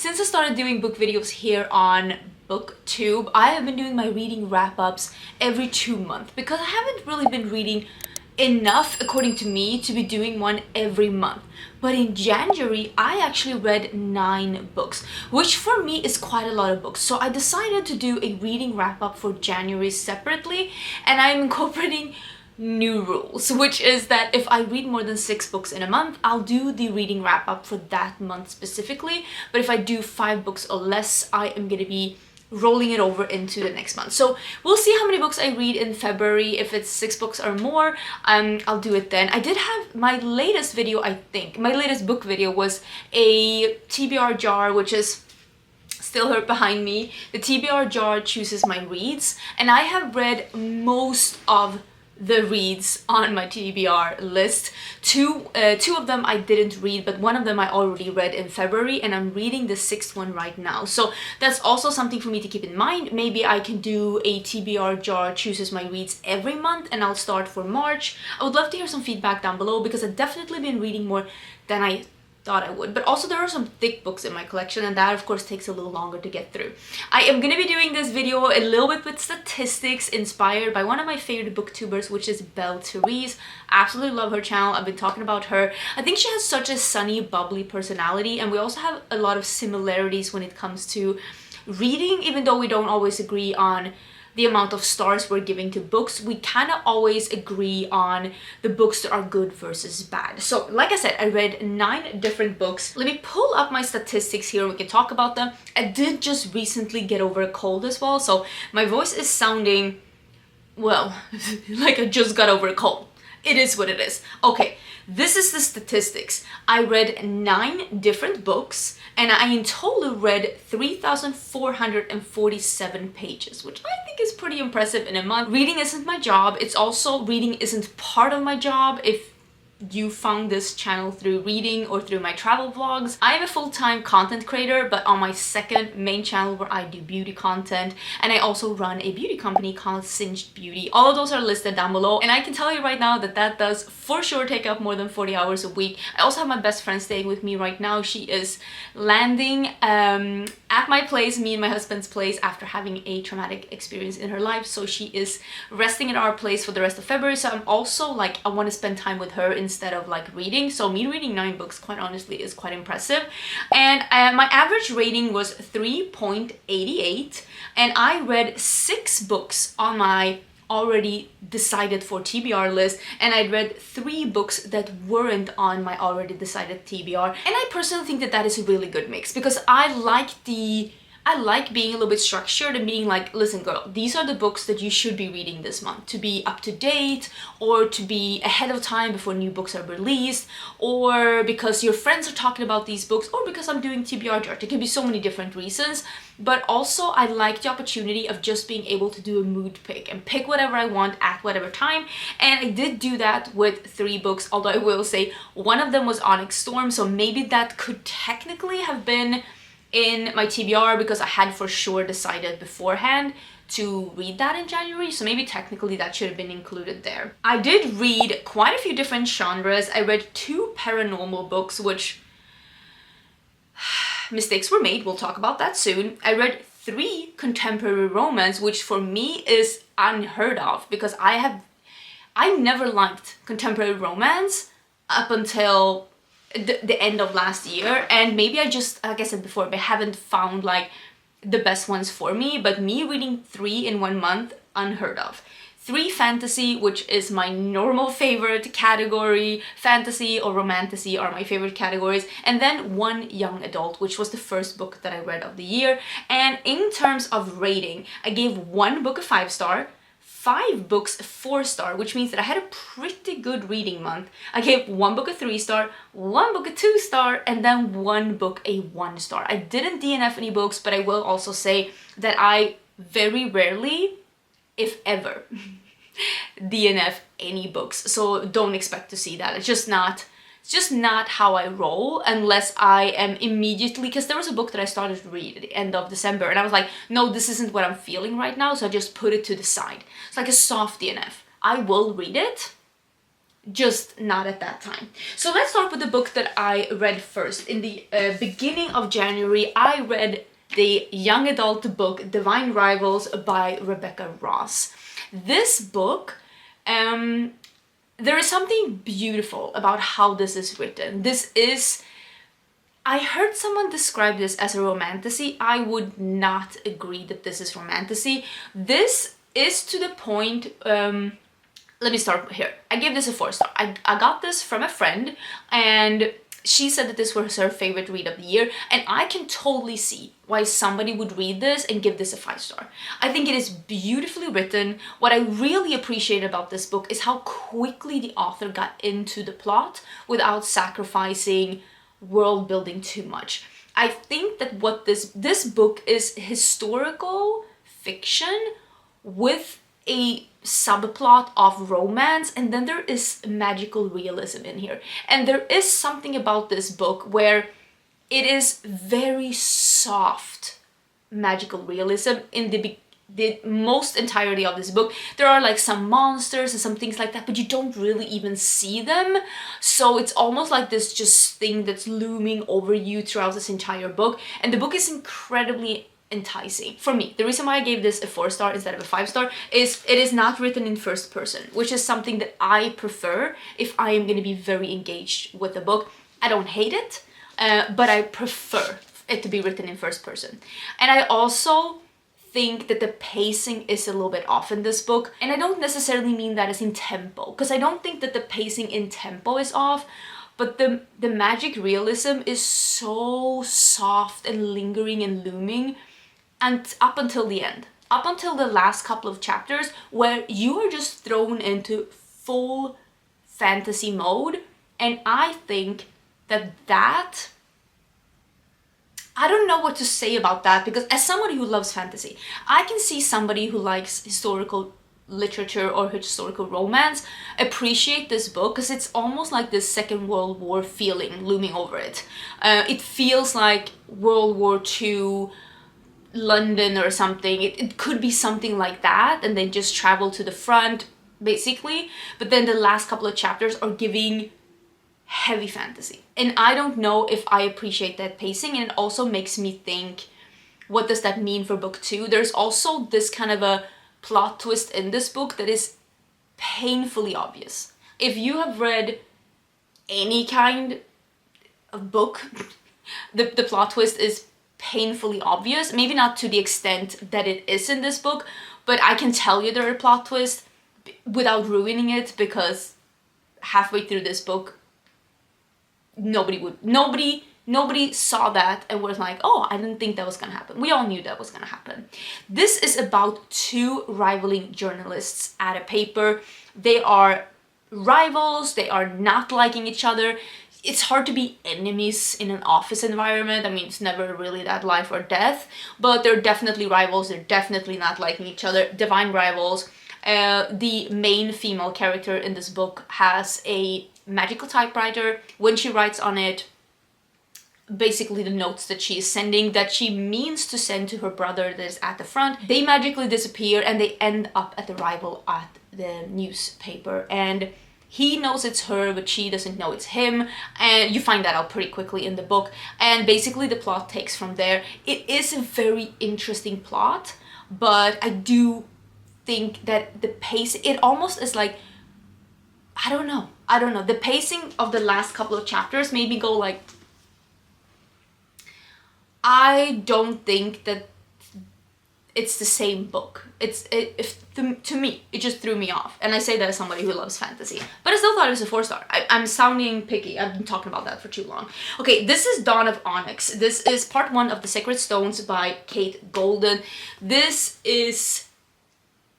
Since I started doing book videos here on BookTube, I have been doing my reading wrap-ups every 2 months because I haven't really been reading enough, according to me, to be doing one every month. But in January, I actually read 9 books, which for me is quite a lot of books. So I decided to do a reading wrap-up for January separately, and I'm incorporating new rules, which is that if I read more than 6 books in a month, I'll do the reading wrap-up for that month specifically. But if I do 5 books or less, I am going to be rolling it over into the next month. So we'll see how many books I read in February. If it's 6 books or more, I'll do it then. I did have my latest video, I think my latest book video was a TBR jar, which is still her behind me. The TBR jar chooses my reads, and I have read most of the reads on my TBR list. Two of them I didn't read, but one of them I already read in February, and I'm reading the 6th one right now. So that's also something for me to keep in mind. Maybe I can do a TBR jar chooses my reads every month, and I'll start for March. I would love to hear some feedback down below because I've definitely been reading more than I thought I would. But also there are some thick books in my collection, and that of course takes a little longer to get through. I am gonna be doing this video a little bit with statistics inspired by one of my favorite booktubers, which is Belle Therese. Absolutely love her channel. I've been talking about her. I think she has such a sunny, bubbly personality, and we also have a lot of similarities when it comes to reading. Even though we don't always agree on the amount of stars we're giving to books, we kind of always agree on the books that are good versus bad. So like I said, I read 9 different books. Let me pull up my statistics here, we can talk about them. I did just recently get over a cold as well, so my voice is sounding, well, like I just got over a cold. It is what it is. Okay, this is the statistics. I read 9 different books, and I in total read 3,447 pages, which I think is pretty impressive in a month. Reading isn't my job. It's also, reading isn't part of my job. If you found this channel through reading or through my travel vlogs, I'm a full-time content creator, but on my second main channel where I do beauty content, and I also run a beauty company called Singed Beauty. All of those are listed down below, and I can tell you right now that that does for sure take up more than 40 hours a week. I also have my best friend staying with me right now. She is landing at my place, me and my husband's place, after having a traumatic experience in her life, so she is resting at our place for the rest of February. So I'm also like, I want to spend time with her instead of like reading. So me reading 9 books, quite honestly, is quite impressive. And my average rating was 3.88, and I read 6 books on my already decided for TBR list, and I read 3 books that weren't on my already decided TBR. And I personally think that that is a really good mix, because I like being a little bit structured and being like, listen girl, these are the books that you should be reading this month to be up to date, or to be ahead of time before new books are released, or because your friends are talking about these books, or because I'm doing TBR jar. There can be so many different reasons. But also I like the opportunity of just being able to do a mood pick and pick whatever I want at whatever time. And I did do that with 3 books, although I will say one of them was Onyx Storm, so maybe that could technically have been in my TBR because I had for sure decided beforehand to read that in January, so maybe technically that should have been included there. I did read quite a few different genres. I read 2 paranormal books, which mistakes were made, we'll talk about that soon. I read 3 contemporary romance, which for me is unheard of, because I never liked contemporary romance up until the end of last year, and maybe I just, like I said before, I haven't found like the best ones for me. But me reading 3 in 1 month, unheard of. 3 fantasy, which is my normal favorite category. Fantasy or romantasy are my favorite categories. And then 1 young adult, which was the first book that I read of the year. And in terms of rating, I gave 1 book a 5-star, 5 books a 4-star, which means that I had a pretty good reading month. I gave 1 book a 3-star, 1 book a 2-star, and then 1 book a 1-star. I didn't DNF any books, but I will also say that I very rarely, if ever, DNF any books. So don't expect to see that. It's just not how I roll, unless I am immediately, because there was a book that I started to read at the end of December, and I was like, no, this isn't what I'm feeling right now, so I just put it to the side. It's like a soft DNF. I will read it, just not at that time. So let's start with the book that I read first. In the beginning of January, I read the young adult book Divine Rivals by Rebecca Ross. This book, there is something beautiful about how this is written. I heard someone describe this as a romantasy. I would not agree that this is romantasy. This is to the point, let me start here. I gave this a 4-star. I got this from a friend, and she said that this was her favorite read of the year, and I can totally see why somebody would read this and give this a 5-star. I think it is beautifully written. What I really appreciate about this book is how quickly the author got into the plot without sacrificing world building too much. I think that what this book is historical fiction with a subplot of romance, and then there is magical realism in here. And there is something about this book where it is very soft magical realism in the most entirety of this book. There are like some monsters and some things like that, but you don't really even see them. So it's almost like this just thing that's looming over you throughout this entire book. And the book is incredibly enticing. For me, the reason why I gave this a 4-star instead of a 5-star is it is not written in first person, which is something that I prefer if I am going to be very engaged with the book. I don't hate it, but I prefer it to be written in first person. And I also think that the pacing is a little bit off in this book, and I don't necessarily mean that as in tempo, because I don't think that the pacing in tempo is off, but the magic realism is so soft and lingering and looming, and up until the end, up until the last couple of chapters, where you are just thrown into full fantasy mode. And I think that I don't know what to say about that, because as somebody who loves fantasy, I can see somebody who likes historical literature or historical romance appreciate this book, because it's almost like this Second World War feeling looming over it. It feels like World War II London or something. It could be something like that, and they just travel to the front basically, but then the last couple of chapters are giving heavy fantasy, and I don't know if I appreciate that pacing. And it also makes me think, what does that mean for book 2? There's also this kind of a plot twist in this book that is painfully obvious. If you have read any kind of book, the plot twist is painfully obvious. Maybe not to the extent that it is in this book, but I can tell you there are plot twists without ruining it, because halfway through this book, nobody saw that and was like, oh, I didn't think that was gonna happen. We all knew that was gonna happen. This is about 2 rivaling journalists at a paper. They are rivals, they are not liking each other. It's hard to be enemies in an office environment. I mean, it's never really that life or death, but they're definitely rivals. They're definitely not liking each other. Divine rivals. The main female character in this book has a magical typewriter. When she writes on it, basically the notes that she is sending, that she means to send to her brother that is at the front, they magically disappear, and they end up at the rival at the newspaper. And he knows it's her, but she doesn't know it's him, and you find that out pretty quickly in the book. And basically the plot takes from there. It is a very interesting plot, but I do think that the pace, it almost is like, I don't know. The pacing of the last couple of chapters made me go like, I don't think that it's the same book. To me, it just threw me off. And I say that as somebody who loves fantasy. But I still thought it was a 4-star. I'm sounding picky. I've been talking about that for too long. Okay, this is Dawn of Onyx. This is part 1 of The Sacred Stones by Kate Golden. This is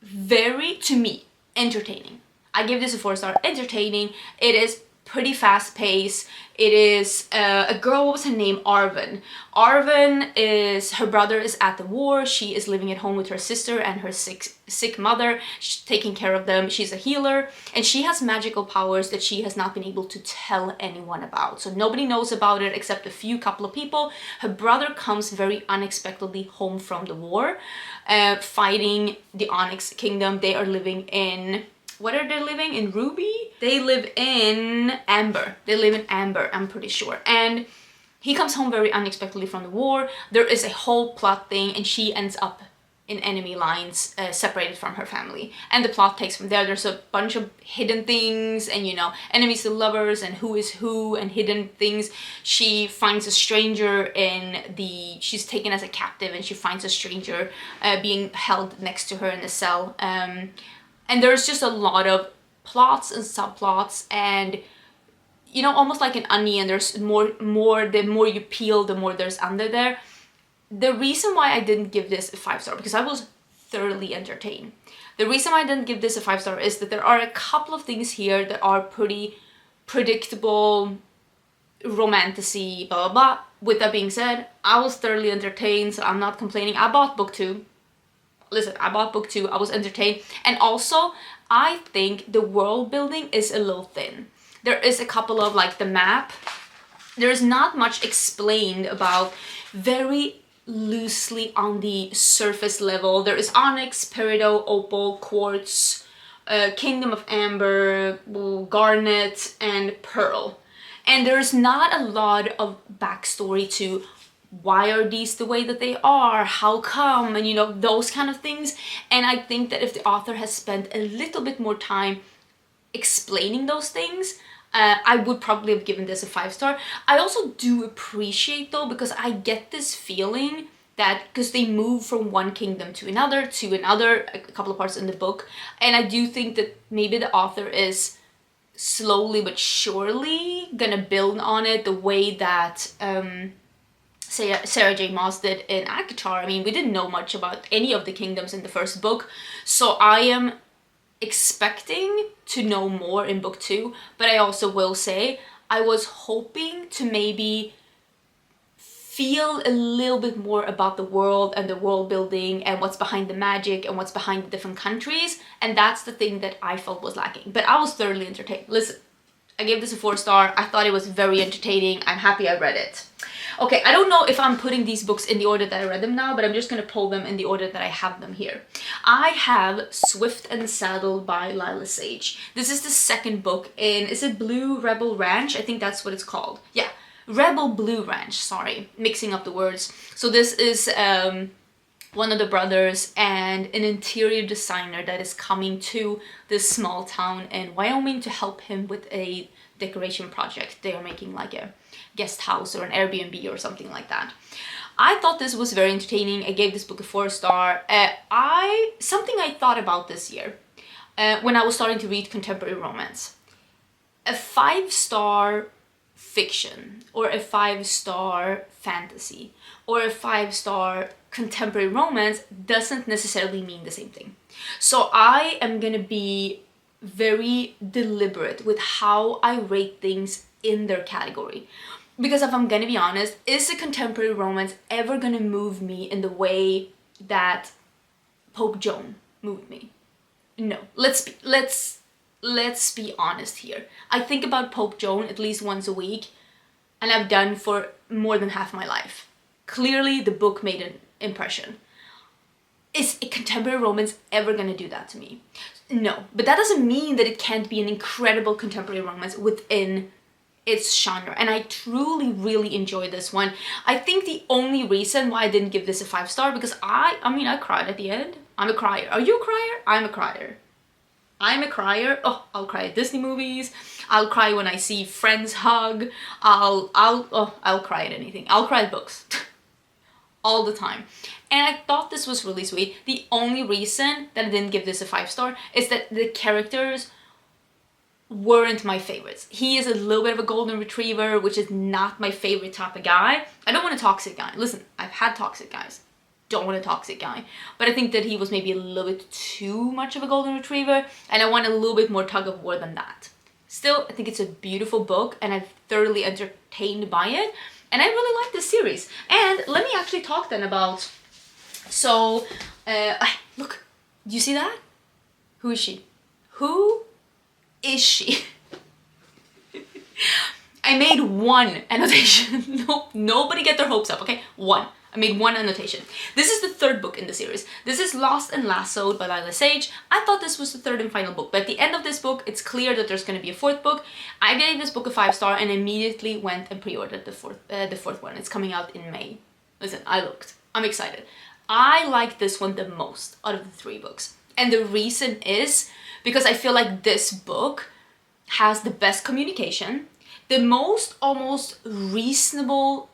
very, to me, entertaining. I give this a 4-star. Entertaining. It is pretty fast paced. It is a girl, what was her name? Arwen. Arwen is, her brother is at the war. She is living at home with her sister and her sick mother. She's taking care of them. She's a healer, and she has magical powers that she has not been able to tell anyone about. So nobody knows about it except a couple of people. Her brother comes very unexpectedly home from the war, fighting the Onyx Kingdom. They are living in what are they living in? Ruby? They live in Amber. They live in Amber, I'm pretty sure. And he comes home very unexpectedly from the war. There is a whole plot thing, and she ends up in enemy lines, separated from her family. And the plot takes from there. There's a bunch of hidden things, and you know, enemies to lovers, and who is who, and hidden things. She finds a stranger she's taken as a captive, and she finds a stranger being held next to her in a cell. And there's just a lot of plots and subplots, and you know, almost like an onion, there's more, the more you peel, the more there's under there. The reason why I didn't give this a 5-star, because I was thoroughly entertained. The reason why I didn't give this a 5-star is that there are a couple of things here that are pretty predictable, romantasy, blah, blah, blah. With that being said, I was thoroughly entertained, so I'm not complaining. I bought book 2. Listen, I bought book 2, I was entertained. And also, I think the world building is a little thin. There is a couple of, like, the map. There's not much explained about, very loosely on the surface level. There is Onyx, Peridot, Opal, Quartz, Kingdom of Amber, Garnet, and Pearl. And there's not a lot of backstory to why are these the way that they are, how come, and you know, those kind of things. And I think that if the author has spent a little bit more time explaining those things, I would probably have given this a 5-star. I also do appreciate though, because I get this feeling that, because they move from one kingdom to another, a couple of parts in the book, and I do think that maybe the author is slowly but surely gonna build on it the way that Sarah J. Maas did in ACOTAR. I mean, we didn't know much about any of the kingdoms in the first book, so I am expecting to know more in book 2, but I also will say I was hoping to maybe feel a little bit more about the world and the world building and what's behind the magic and what's behind the different countries, and that's the thing that I felt was lacking. But I was thoroughly entertained. Listen, I gave this a 4-star. I thought it was very entertaining. I'm happy I read it. Okay, I don't know if I'm putting these books in the order that I read them now, but I'm just going to pull them in the order that I have them here. I have Swift and Saddle by Lyla Sage. This is the second book in, is it Blue Rebel Ranch? I think that's what it's called. Yeah, Rebel Blue Ranch, sorry, mixing up the words. So this is one of the brothers and an interior designer that is coming to this small town in Wyoming to help him with a decoration project. They are making like a guest house or an Airbnb or something like that. I thought this was very entertaining. I gave this book a 4-star. Something I thought about this year when I was starting to read contemporary romance. A 5-star fiction or a 5-star fantasy or a 5-star contemporary romance doesn't necessarily mean the same thing. So I am gonna be very deliberate with how I rate things in their category. Because if I'm gonna be honest, is a contemporary romance ever gonna move me in the way that Pope Joan moved me? No. Let's be honest here. I think about Pope Joan at least once a week, and I've done for more than half my life. Clearly, the book made an impression. Is a contemporary romance ever gonna do that to me? No. But that doesn't mean that it can't be an incredible contemporary romance within its genre, and I truly really enjoyed this one. I think the only reason why I didn't give this a 5-star, because I mean I cried at the end. I'm a crier. Are you a crier? I'm a crier. I'm a crier. Oh, I'll cry at Disney movies. I'll cry when I see friends hug. I'll cry at anything. I'll cry at books. All the time. And I thought this was really sweet. The only reason that I didn't give this a 5-star is that the characters weren't my favorites. He is a little bit of a golden retriever, which is not my favorite type of guy. I don't want a toxic guy. Listen, I've had toxic guys. Don't want a toxic guy. But I think that he was maybe a little bit too much of a golden retriever, and I want a little bit more tug of war than that. Still, I think it's a beautiful book, and I'm thoroughly entertained by it, and I really like this series. And let me actually talk then about... So, look, do you see that? Who is she? Who is she? I made one annotation. Nope, nobody get their hopes up, okay? One. I made one annotation. This is the third book in the series. This is Lost and Lassoed by Lyla. I thought this was the third and final book, but at the end of this book, it's clear that there's going to be a fourth book. I gave this book a 5-star and immediately went and pre-ordered the fourth one. It's coming out in May. Listen, I looked. I'm excited. I like this one the most out of the 3 books. And the reason is because I feel like this book has the best communication, the most almost reasonable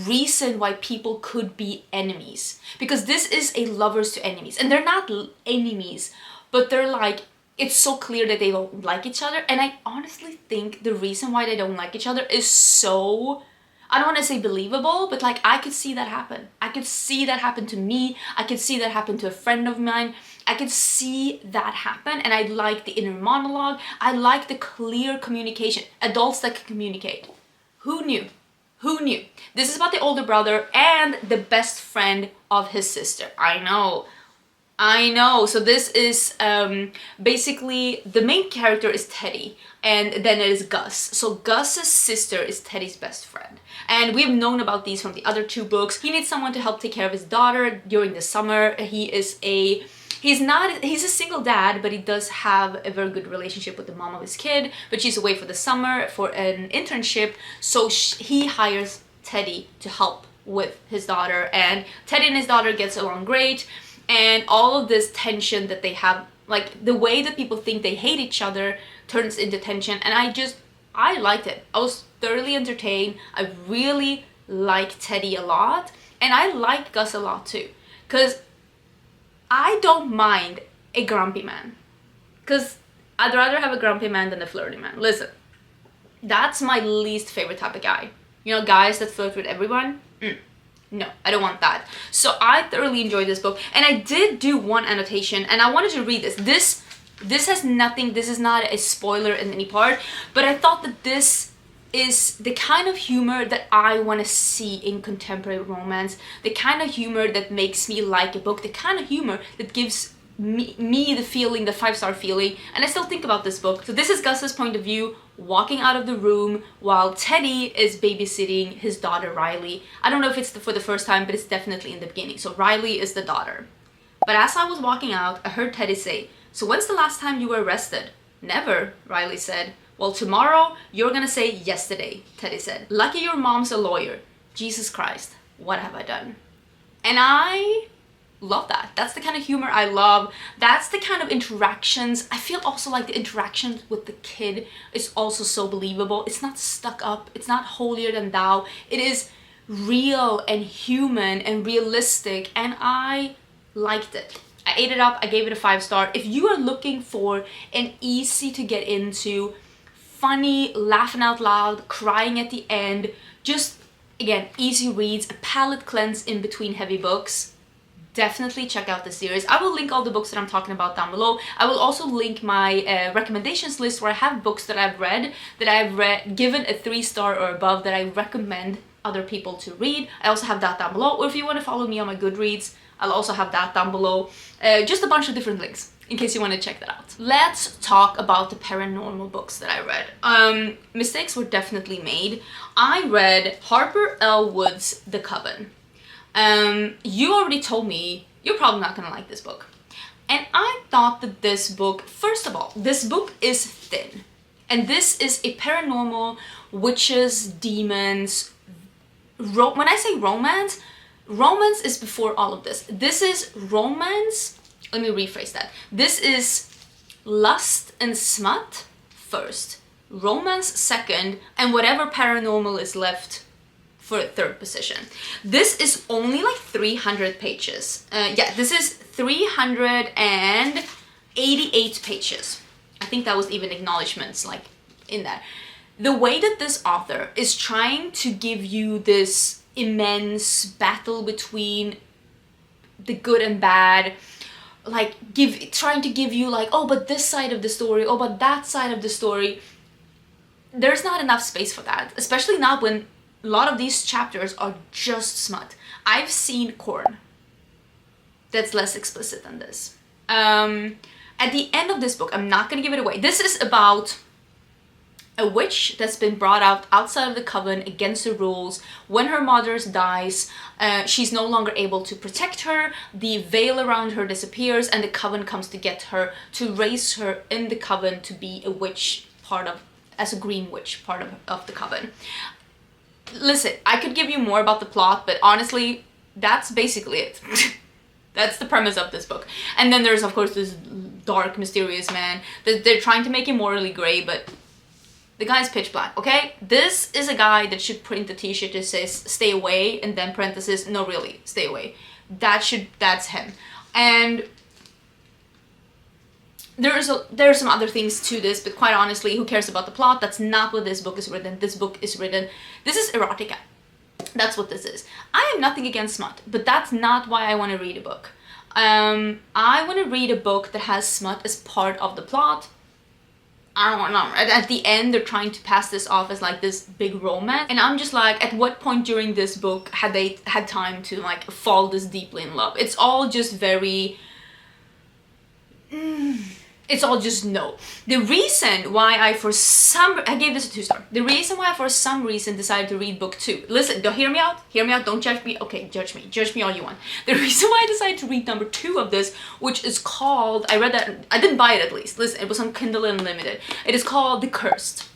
reason why people could be enemies, because this is a lovers to enemies, and they're not enemies, but they're like, it's so clear that they don't like each other. And I honestly think the reason why they don't like each other is so, I don't want to say believable, but like I could see that happen. I could see that happen to me. I could see that happen to a friend of mine. I could see that happen, and I like the inner monologue. I like the clear communication. Adults that can communicate. Who knew? Who knew? This is about the older brother and the best friend of his sister. I know. So this is basically the main character is Teddy, and then it is Gus. So Gus's sister is Teddy's best friend. And we've known about these from the other 2 books. He needs someone to help take care of his daughter during the summer. He's a single dad, but he does have a very good relationship with the mom of his kid, but she's away for the summer for an internship, so he hires Teddy to help with his daughter, and Teddy and his daughter gets along great, and all of this tension that they have, like the way that people think they hate each other turns into tension, and I liked it. I was thoroughly entertained. I really like Teddy a lot, and I like Gus a lot too, because I don't mind a grumpy man, because I'd rather have a grumpy man than a flirty man. Listen, that's my least favorite type of guy. You know, guys that flirt with everyone? No, I don't want that. So I thoroughly enjoyed this book, and I did do one annotation, and I wanted to read this. This has nothing, this is not a spoiler in any part, but I thought that this is the kind of humor that I want to see in contemporary romance, the kind of humor that makes me like a book, the kind of humor that gives me the feeling, the 5-star feeling, and I still think about this book. So this is Gus's point of view, walking out of the room while Teddy is babysitting his daughter Riley. I don't know if it's for the first time, but it's definitely in the beginning. So Riley is the daughter. But as I was walking out, I heard Teddy say, "So when's the last time you were arrested?" "Never," Riley said. "Well, tomorrow you're gonna say yesterday," Teddy said. "Lucky your mom's a lawyer. Jesus Christ, what have I done?" And I love that. That's the kind of humor I love. That's the kind of interactions. I feel also like the interactions with the kid is also so believable. It's not stuck up. It's not holier than thou. It is real and human and realistic, and I liked it. I ate it up. I gave it a 5-star. If you are looking for an easy to get into, funny, laughing out loud, crying at the end, just again, easy reads, a palate cleanse in between heavy books, definitely check out the series. I will link all the books that I'm talking about down below. I will also link my recommendations list where I have books that I've read, given a 3-star or above, that I recommend other people to read. I also have that down below. Or if you want to follow me on my Goodreads, I'll also have that down below. Just a bunch of different links in case you want to check that out. Let's talk about the paranormal books that I read. Mistakes were definitely made. I read Harper L. Wood's The Coven. You already told me you're probably not gonna like this book. And I thought that this book, first of all, this book is thin. And this is a paranormal, witches, demons, when I say romance, romance is before all of this. This is romance, let me rephrase that. This is lust and smut first, romance second, and whatever paranormal is left for a third position. This is only like 300 pages. Yeah, this is 388 pages. I think that was even acknowledgements like in that. The way that this author is trying to give you this immense battle between the good and bad, like trying to give you like, oh, but this side of the story, oh, but that side of the story. There's not enough space for that, especially not when a lot of these chapters are just smut. I've seen porn that's less explicit than this. At the end of this book, I'm not gonna give it away. This is about a witch that's been brought out outside of the coven against the rules. When her mother dies, she's no longer able to protect her, the veil around her disappears, and the coven comes to get her, to raise her in the coven to be a witch, as a green witch, part of the coven. Listen, I could give you more about the plot, but honestly, that's basically it. That's the premise of this book. And then there's, of course, this dark, mysterious man. They're trying to make him morally gray, but the guy's pitch black, okay? This is a guy that should print a t-shirt that says, stay away, and then parenthesis, no really, stay away. That's him. And there's some other things to this, but quite honestly, who cares about the plot? That's not what this book is written. This is erotica. That's what this is. I have nothing against smut, but that's not why I want to read a book. I want to read a book that has smut as part of the plot. I don't know. At the end, they're trying to pass this off as like this big romance, and I'm just like, at what point during this book had they had time to like fall this deeply in love? It's all just very... It's all just no. The reason why I gave this a 2-star. The reason why I for some reason decided to read book 2. Listen, don't hear me out, don't judge me. Okay, judge me all you want. The reason why I decided to read number 2 of this, which is called, I read that, I didn't buy it at least. Listen, it was on Kindle Unlimited. It is called The Cursed.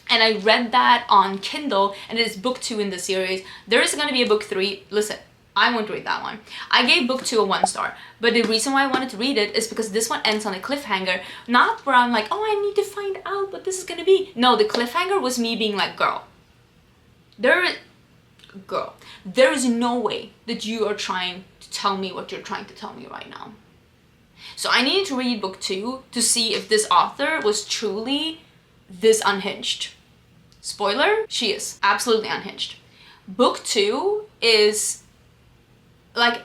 And I read that on Kindle, and it is book 2 in the series. There is going to be a book 3. Listen, I won't read that one. I gave book 2 a 1-star, but the reason why I wanted to read it is because this one ends on a cliffhanger, not where I'm like, oh, I need to find out what this is gonna be. No, the cliffhanger was me being like, girl, there is no way that you are trying to tell me what you're trying to tell me right now. So I needed to read book 2 to see if this author was truly this unhinged. Spoiler, she is absolutely unhinged. Book 2 is like,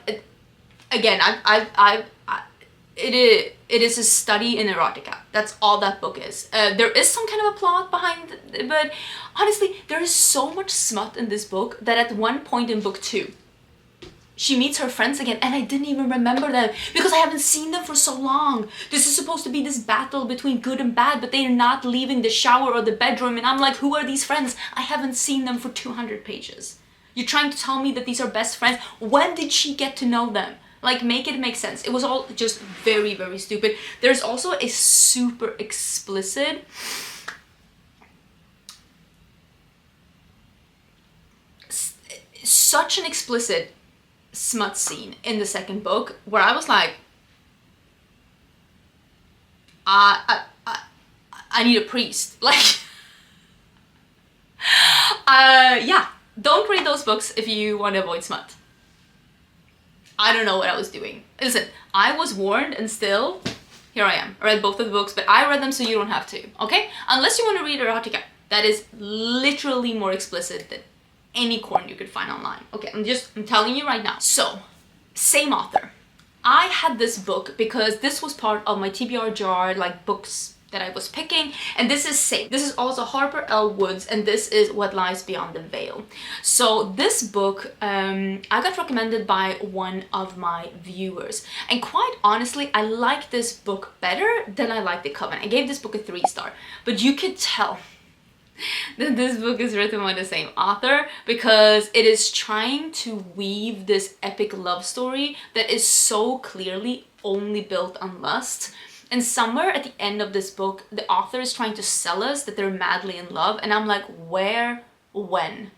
again, it is a study in erotica. That's all that book is. There is some kind of a plot behind it, but honestly, there is so much smut in this book that at one point in book 2, she meets her friends again, and I didn't even remember them because I haven't seen them for so long. This is supposed to be this battle between good and bad, but they are not leaving the shower or the bedroom, and I'm like, who are these friends? I haven't seen them for 200 pages. You're trying to tell me that these are best friends? When did she get to know them? Like, make it make sense. It was all just very, very stupid. There's also a super explicit... such an explicit smut scene in the second book where I was like, I need a priest. Like, yeah. Don't read those books if you want to avoid smut. I don't know what I was doing. Listen, I was warned, and still, here I am. I read both of the books, but I read them so you don't have to, okay? Unless you want to read erotica. That is literally more explicit than any corn you could find online. Okay, I'm telling you right now. So, same author. I had this book because this was part of my TBR jar, like books that I was picking, and this is same. This is also Harper L. Woods, and this is What Lies Beyond the Veil. So this book, I got recommended by one of my viewers, and quite honestly, I like this book better than I like The Coven. I gave this book a 3-star, but you could tell that this book is written by the same author because it is trying to weave this epic love story that is so clearly only built on lust. And somewhere at the end of this book, the author is trying to sell us that they're madly in love. And I'm like, where? When?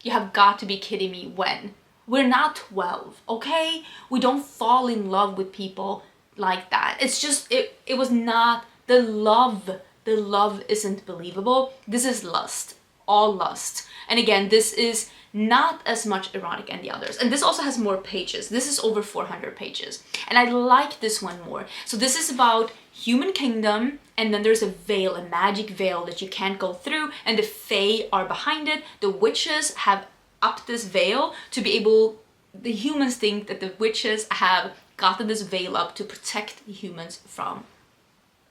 You have got to be kidding me. When? We're not 12, okay? We don't fall in love with people like that. It's just, it was not the love. The love isn't believable. This is lust. All lust. And again, this is not as much erotic as the others. And this also has more pages. This is over 400 pages. And I like this one more. So this is about human kingdom, and then there's a veil, a magic veil that you can't go through, and the fae are behind it. The witches have upped this veil to be able... The humans think that the witches have gotten this veil up to protect the humans from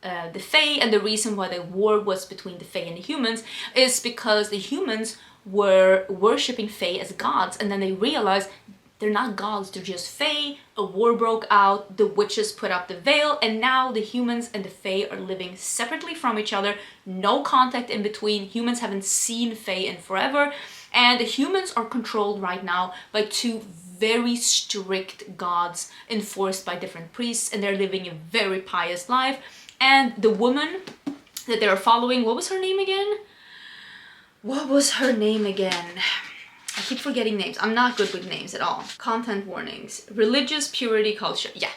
the fae, and the reason why the war was between the fae and the humans is because the humans were worshipping fae as gods, and then they realized They're not gods, they're just fae. A war broke out, the witches put up the veil, and now the humans and the fae are living separately from each other. No contact in between. Humans haven't seen fae in forever. And the humans are controlled right now by two very strict gods enforced by different priests, and they're living a very pious life. And the woman that they're following, what was her name again? What was her name again? I keep forgetting names. I'm not good with names at all. Content warnings. Religious purity culture. Yeah,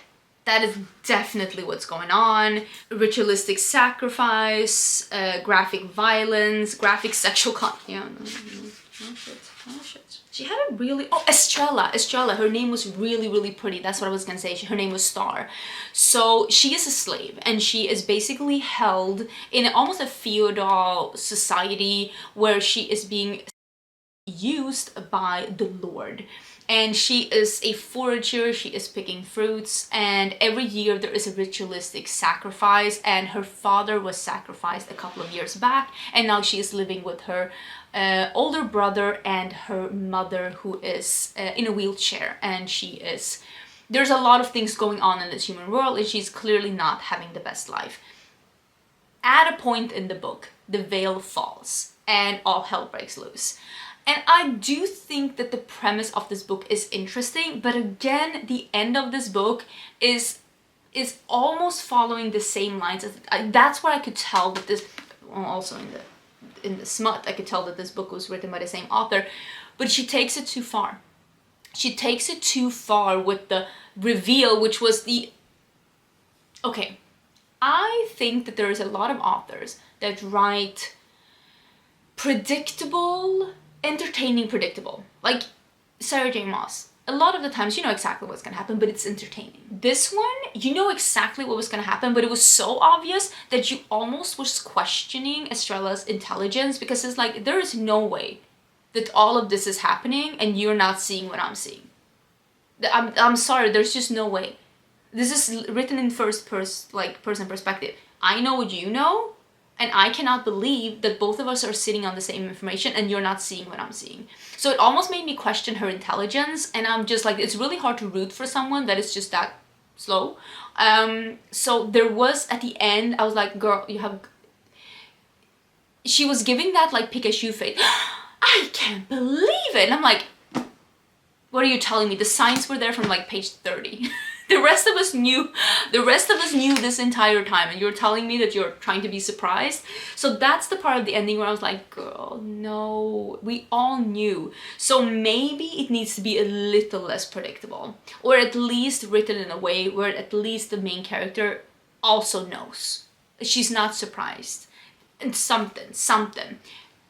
that is definitely what's going on. Ritualistic sacrifice, graphic violence, graphic sexual yeah, no shit. Oh shit. She had a really... Oh, Estrella. Her name was really, really pretty. That's what I was gonna say. Her name was Star. So she is a slave, and she is basically held in almost a feudal society where she is being used by the Lord. And she is a forager, she is picking fruits, and every year there is a ritualistic sacrifice, and her father was sacrificed a couple of years back, and now she is living with her older brother and her mother, who is in a wheelchair, and there's a lot of things going on in this human world, and she's clearly not having the best life. At a point in the book, the veil falls and all hell breaks loose. And I do think that the premise of this book is interesting, but again, the end of this book is almost following the same lines. That's what I could tell with this. Well, also in the smut, I could tell that this book was written by the same author, but she takes it too far. She takes it too far with the reveal, which was okay. I think that there is a lot of authors that write entertaining predictable, like Sarah J. Maas. A lot of the times you know exactly what's gonna happen, but it's entertaining. This one, you know exactly what was gonna happen, but it was so obvious that you almost was questioning Estrella's intelligence, because it's like, there is no way that all of this is happening and you're not seeing what I'm seeing. I'm sorry, there's just no way. This is written in first person perspective. I know what you know, and I cannot believe that both of us are sitting on the same information and you're not seeing what I'm seeing. So it almost made me question her intelligence, and I'm just like, it's really hard to root for someone that is just that slow. So there was, at the end, I was like, girl, she was giving that like Pikachu face. I can't believe it. And I'm like, what are you telling me? The signs were there from like page 30. The rest of us knew this entire time, and you're telling me that you're trying to be surprised? So that's the part of the ending where I was like, girl, no, we all knew. So maybe it needs to be a little less predictable, or at least written in a way where at least the main character also knows. She's not surprised. And something.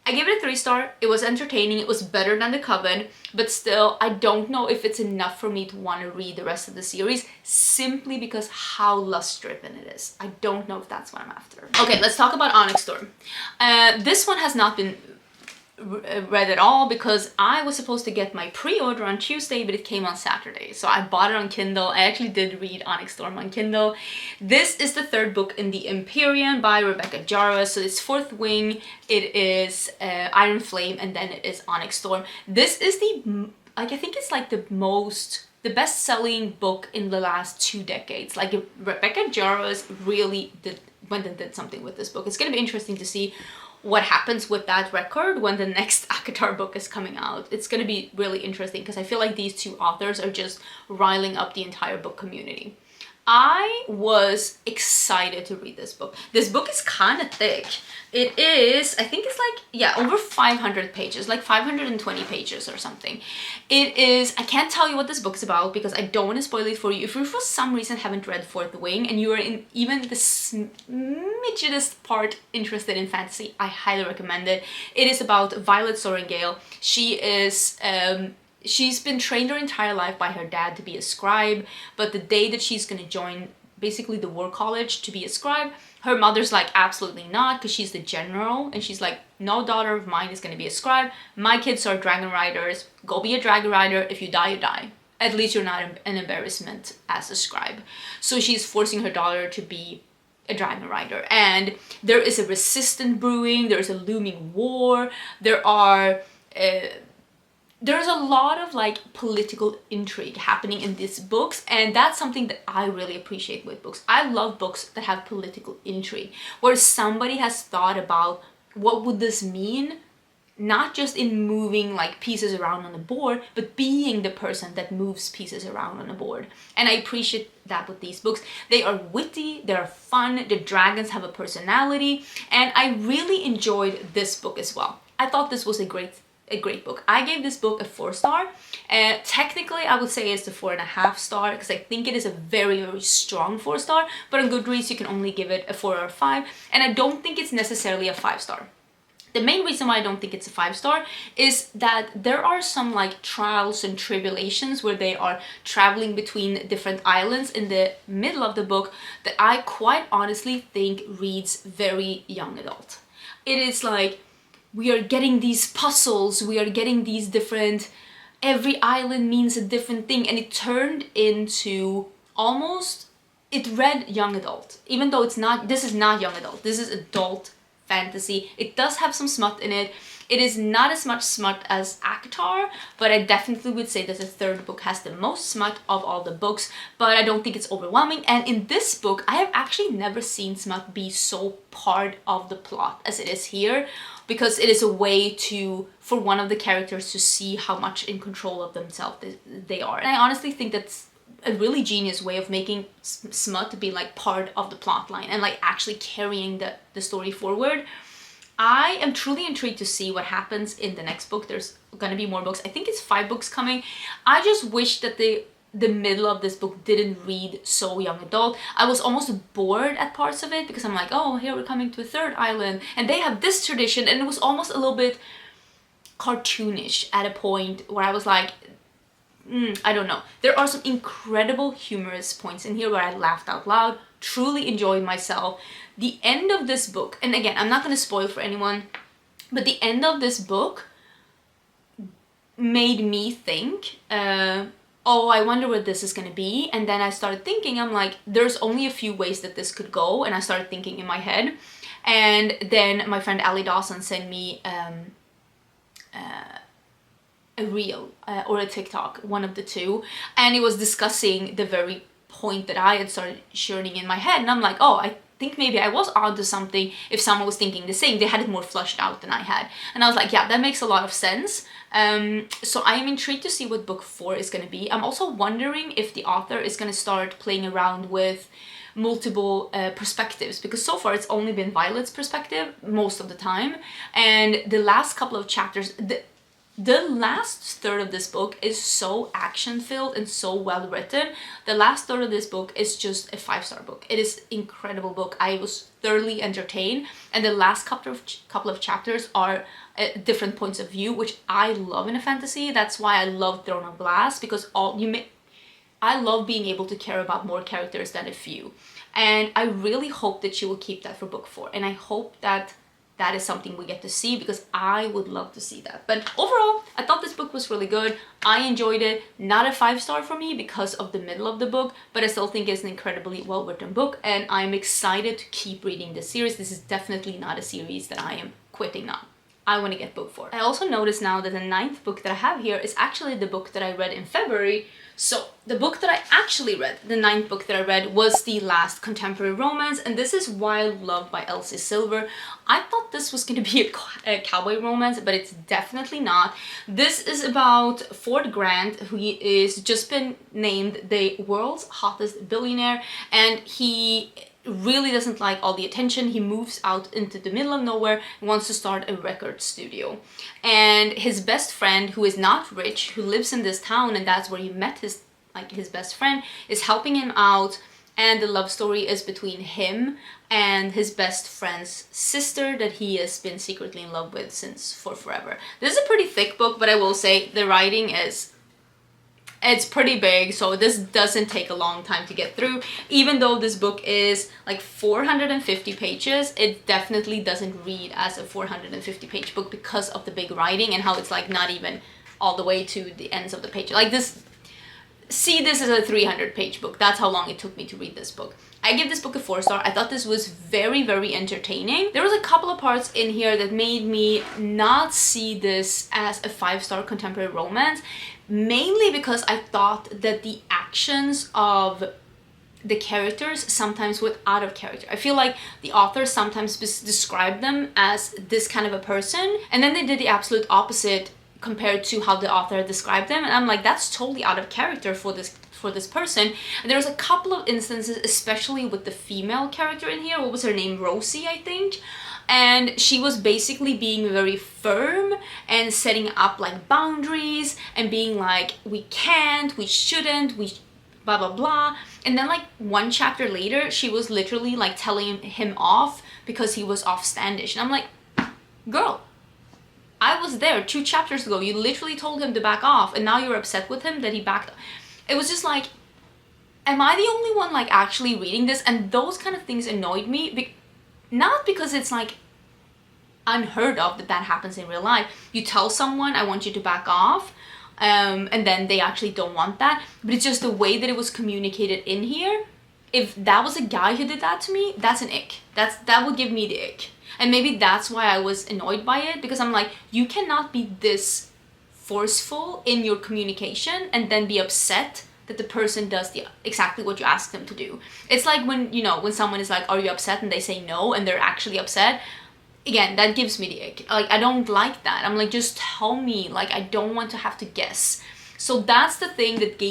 I gave it a 3-star. It was entertaining. It was better than the Coven, but still, I don't know if it's enough for me to want to read the rest of the series, simply because how lust-driven it is. I don't know if that's what I'm after. Okay, let's talk about Onyx Storm. This one has not been read at all, because I was supposed to get my pre-order on Tuesday, but it came on Saturday. So I bought it on Kindle. I actually did read Onyx Storm on Kindle. This is the third book in the Empyrean by Rebecca Yarros. So it's Fourth Wing, it is Iron Flame, and then it is Onyx Storm. This is I think it's like the best-selling book in the last 2 decades. Like, Rebecca Yarros really went and did something with this book. It's gonna be interesting to see what happens with that record when the next ACOTAR book is coming out. It's going to be really interesting, because I feel like these two authors are just riling up the entire book community. I was excited to read this book. This book is kind of thick. It is, I think it's like, yeah, over 500 pages, like 520 pages or something. It is, I can't tell you what this book is about because I don't want to spoil it for you. If you for some reason haven't read Fourth Wing and you are in even the smidgetest part interested in fantasy, I highly recommend it. It is about Violet Sorrengail. She is, she's been trained her entire life by her dad to be a scribe, but the day that she's gonna join basically the war college to be a scribe, her mother's like, absolutely not, because she's the general, and she's like, no daughter of mine is gonna be a scribe. My kids are dragon riders. Go be a dragon rider. If you die, you die. At least you're not an embarrassment as a scribe. So she's forcing her daughter to be a dragon rider, and there is a resistance brewing. There is a looming war. There are there's a lot of like political intrigue happening in these books, and that's something that I really appreciate with books. I love books that have political intrigue, where somebody has thought about what would this mean, not just in moving like pieces around on the board, but being the person that moves pieces around on the board. And I appreciate that with these books. They are witty, they're fun, the dragons have a personality, and I really enjoyed this book as well. I thought this was a great book. I gave this book a 4-star. Technically, I would say it's a 4.5 star because I think it is a very, very strong 4-star, but on Goodreads, you can only give it a 4 or a 5, and I don't think it's necessarily a 5-star. The main reason why I don't think it's a 5-star is that there are some like trials and tribulations where they are traveling between different islands in the middle of the book that I quite honestly think reads very young adult. It is like, we are getting these puzzles, we are getting these different, every island means a different thing, and it turned into almost, it read young adult, even though it's not, this is not young adult, this is adult fantasy. It does have some smut in it. It is not as much smut as ACOTAR, but I definitely would say that the third book has the most smut of all the books, but I don't think it's overwhelming. And in this book, I have actually never seen smut be so part of the plot as it is here, because it is a way to, for one of the characters to see how much in control of themselves they are. And I honestly think that's a really genius way of making smut to be like part of the plot line and like actually carrying the story forward. I am truly intrigued to see what happens in the next book. There's gonna be more books. I think it's 5 books coming. I just wish that the middle of this book didn't read so young adult. I was almost bored at parts of it because I'm like, oh, here we're coming to a third island and they have this tradition, and it was almost a little bit cartoonish at a point where I was like, I don't know. There are some incredible humorous points in here where I laughed out loud, truly enjoyed myself. The end of this book, and again, I'm not going to spoil for anyone, but the end of this book made me think, oh, I wonder what this is going to be. And then I started thinking, I'm like, there's only a few ways that this could go. And I started thinking in my head. And then my friend Ali Dawson sent me a reel or a TikTok, one of the two, and it was discussing the very point that I had started churning in my head, and I'm like, oh, I think maybe I was onto something if someone was thinking the same. They had it more flushed out than I had, and I was like, yeah, that makes a lot of sense. So I am intrigued to see what book 4 is going to be. I'm also wondering if the author is going to start playing around with multiple perspectives, because so far it's only been Violet's perspective most of the time, and the last couple of chapters, the last third of this book is so action-filled and so well written. The last third of this book is just a 5-star book. It is an incredible book. I was thoroughly entertained, and the last couple of chapters are different points of view, which I love in a fantasy. That's why I love Throne of Glass, because I love being able to care about more characters than a few, and I really hope that she will keep that for book 4, and I hope that that is something we get to see, because I would love to see that. But overall, I thought this book was really good. I enjoyed it. Not a 5-star for me because of the middle of the book, but I still think it's an incredibly well-written book, and I'm excited to keep reading this series. This is definitely not a series that I am quitting on. I want to get book 4. I also noticed now that the 9th book that I have here is actually the book that I read in February. So the book that I actually read, the 9th book that I read, was the last contemporary romance, and this is Wild Love by Elsie Silver. I thought this was going to be a cowboy romance, but it's definitely not. This is about Ford Grant, who is just been named the world's hottest billionaire, and he really doesn't like all the attention. He moves out into the middle of nowhere and wants to start a record studio. And his best friend, who is not rich, who lives in this town, and that's where he met his best friend, is helping him out. And the love story is between him and his best friend's sister that he has been secretly in love with for forever. This is a pretty thick book, but I will say the writing is, it's pretty big, so this doesn't take a long time to get through. Even though this book is like 450 pages, it definitely doesn't read as a 450 page book because of the big writing and how it's like not even all the way to the ends of the page. Like this, see this as a 300-page book. That's how long it took me to read this book. I give this book a 4-star. I thought this was very, very entertaining. There was a couple of parts in here that made me not see this as a 5-star contemporary romance, mainly because I thought that the actions of the characters sometimes went out of character. I feel like the author sometimes described them as this kind of a person, and then they did the absolute opposite compared to how the author described them, and I'm like, that's totally out of character for this person. And there was a couple of instances, especially with the female character in here. What was her name? Rosie, I think. And she was basically being very firm and setting up like boundaries and being like, we can't, we shouldn't, we blah blah blah. And then like one chapter later, she was literally like telling him off because he was offstandish. And I'm like, girl, I was there 2 chapters ago. You literally told him to back off, and now you're upset with him that he backed off. It was just like, am I the only one like actually reading this? And those kind of things annoyed me. Not because it's like unheard of that happens in real life. You tell someone, I want you to back off, and then they actually don't want that. But it's just the way that it was communicated in here. If that was a guy who did that to me, that's an ick. That would give me the ick. And maybe that's why I was annoyed by it, because I'm like, you cannot be this forceful in your communication and then be upset that the person does exactly what you ask them to do. It's like when, you know, when someone is like, are you upset? And they say no, and they're actually upset. Again, that gives me the ick. Like, I don't like that. I'm like, just tell me. Like, I don't want to have to guess. So that's the thing that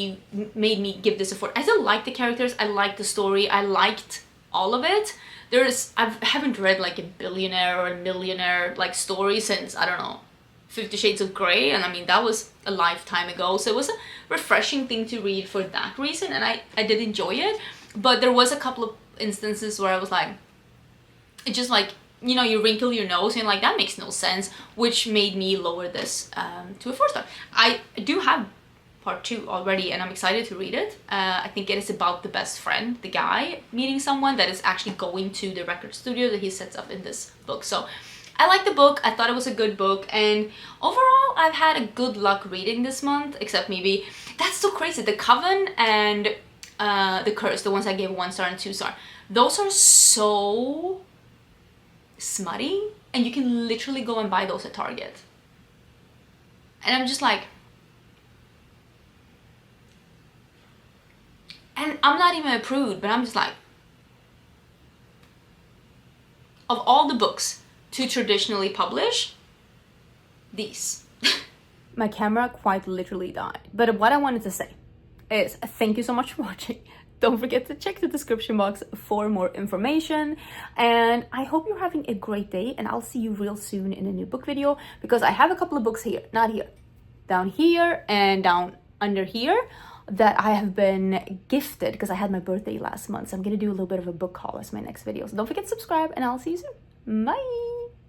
made me give this a 4. I still like the characters. I liked the story. I liked all of it. I haven't read like a billionaire or a millionaire like story since, I don't know, 50 Shades of Grey, and I mean that was a lifetime ago, so it was a refreshing thing to read for that reason, and I did enjoy it. But there was a couple of instances where I was like, it just like, you know, you wrinkle your nose and like, that makes no sense, which made me lower this to a 4-star. I do have part 2 already, and I'm excited to read it. I think it is about the best friend, the guy meeting someone that is actually going to the record studio that he sets up in this book. So I like the book. I thought it was a good book, and overall I've had a good luck reading this month, except maybe, that's so crazy, the Coven and The Cursed, the ones I gave 1 star and 2 star, those are so smutty, and you can literally go and buy those at Target. And I'm just like, and I'm not even a prude, but I'm just like, of all the books to traditionally publish, these. My camera quite literally died. But what I wanted to say is thank you so much for watching. Don't forget to check the description box for more information. And I hope you're having a great day, and I'll see you real soon in a new book video, because I have a couple of books here, not here, down here and down under here, that I have been gifted because I had my birthday last month. So I'm gonna do a little bit of a book haul as my next video. So don't forget to subscribe, and I'll see you soon. Bye!